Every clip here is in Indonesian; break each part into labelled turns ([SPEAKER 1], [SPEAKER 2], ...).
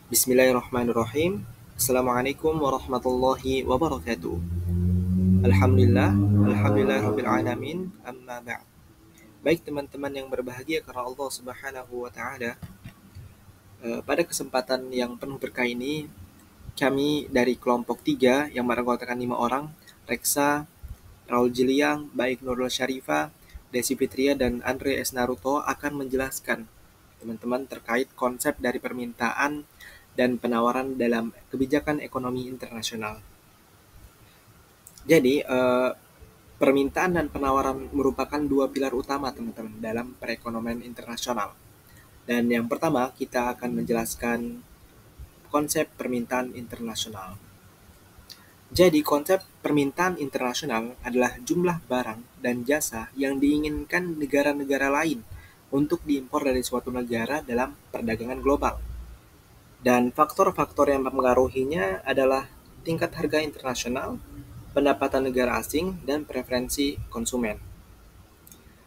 [SPEAKER 1] Bismillahirrahmanirrahim. Assalamualaikum warahmatullahi wabarakatuh. Alhamdulillah, alhamdulillahirabbil alamin. Amma ba'd. Baik teman-teman yang berbahagia karena Allah Subhanahu wa taala, pada kesempatan yang penuh berkah ini, kami dari kelompok 3 yang beranggotakan 5 orang, Reksa, Raul Jiliang, Baik Nurul Syarifah, Desi Fitria, dan Andre S. Naruto akan menjelaskan teman-teman terkait konsep dari permintaan dan penawaran dalam kebijakan ekonomi internasional. Jadi, permintaan dan penawaran merupakan dua pilar utama teman-teman dalam perekonomian internasional. Dan yang pertama, kita akan menjelaskan konsep permintaan internasional. Jadi, konsep permintaan internasional adalah jumlah barang dan jasa yang diinginkan negara-negara lain untuk diimpor dari suatu negara dalam perdagangan global. Dan faktor-faktor yang mempengaruhinya adalah tingkat harga internasional, pendapatan negara asing, dan preferensi konsumen.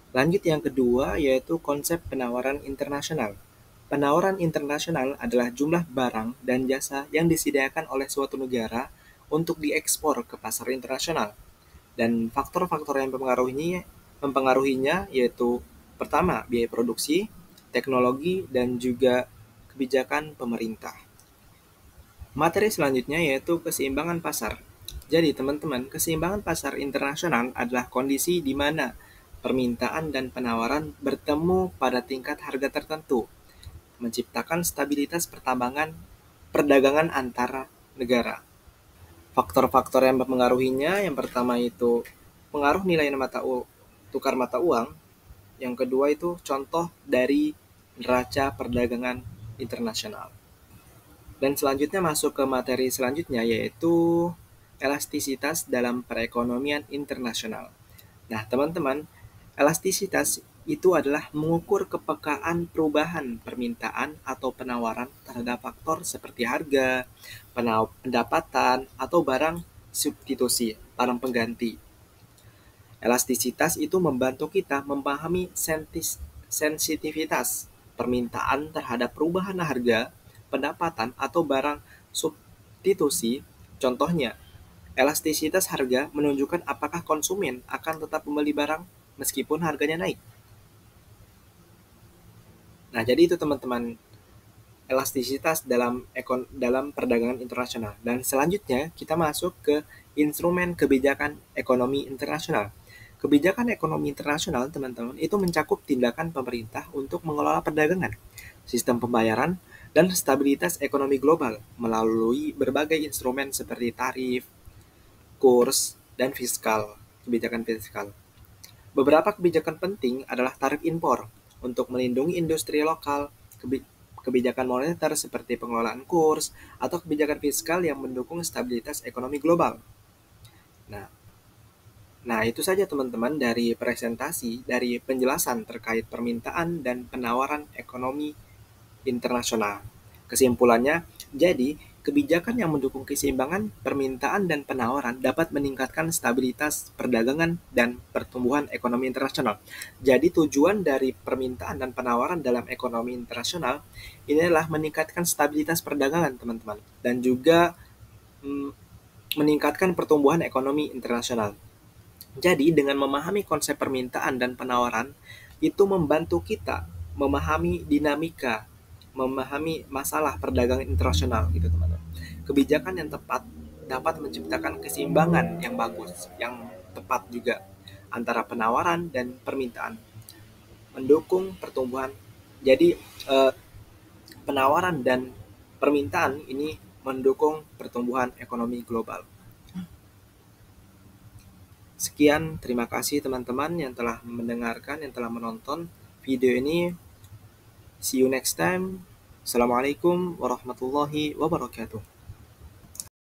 [SPEAKER 1] Lanjut yang kedua yaitu konsep penawaran internasional. Penawaran internasional adalah jumlah barang dan jasa yang disediakan oleh suatu negara untuk diekspor ke pasar internasional. Dan faktor-faktor yang mempengaruhinya yaitu pertama, biaya produksi, teknologi, dan juga kebijakan pemerintah. Materi selanjutnya yaitu keseimbangan pasar. Jadi teman-teman, keseimbangan pasar internasional adalah kondisi di mana permintaan dan penawaran bertemu pada tingkat harga tertentu, menciptakan stabilitas perdagangan antara negara. Faktor-faktor yang mempengaruhinya, yang pertama itu pengaruh nilai tukar mata uang, yang kedua itu contoh dari neraca perdagangan internasional. Dan selanjutnya masuk ke materi selanjutnya yaitu elastisitas dalam perekonomian internasional. Nah, teman-teman, elastisitas itu adalah mengukur kepekaan perubahan permintaan atau penawaran terhadap faktor seperti harga, pendapatan, atau barang substitusi, barang pengganti. Elastisitas itu membantu kita memahami sensitivitas permintaan terhadap perubahan harga, pendapatan, atau barang substitusi. Contohnya, elastisitas harga menunjukkan apakah konsumen akan tetap membeli barang meskipun harganya naik. Nah, jadi itu teman-teman, elastisitas dalam perdagangan internasional. Dan selanjutnya kita masuk ke instrumen kebijakan ekonomi internasional. Kebijakan ekonomi internasional, teman-teman, itu mencakup tindakan pemerintah untuk mengelola perdagangan, sistem pembayaran, dan stabilitas ekonomi global melalui berbagai instrumen seperti tarif, kurs, dan kebijakan fiskal. Beberapa kebijakan penting adalah tarif impor untuk melindungi industri lokal, kebijakan moneter seperti pengelolaan kurs, atau kebijakan fiskal yang mendukung stabilitas ekonomi global. Nah, itu saja teman-teman dari penjelasan terkait permintaan dan penawaran ekonomi internasional. Kesimpulannya, jadi kebijakan yang mendukung keseimbangan permintaan dan penawaran dapat meningkatkan stabilitas perdagangan dan pertumbuhan ekonomi internasional. Jadi tujuan dari permintaan dan penawaran dalam ekonomi internasional ini adalah meningkatkan stabilitas perdagangan, teman-teman, dan juga meningkatkan pertumbuhan ekonomi internasional. Jadi dengan memahami konsep permintaan dan penawaran itu membantu kita memahami dinamika, memahami masalah perdagangan internasional gitu teman-teman. Kebijakan yang tepat dapat menciptakan keseimbangan yang bagus, yang tepat juga antara penawaran dan permintaan, mendukung pertumbuhan. Jadi penawaran dan permintaan ini mendukung pertumbuhan ekonomi global. Sekian, terima kasih teman-teman yang telah mendengarkan, yang telah menonton video ini. See you next time. Assalamualaikum warahmatullahi wabarakatuh.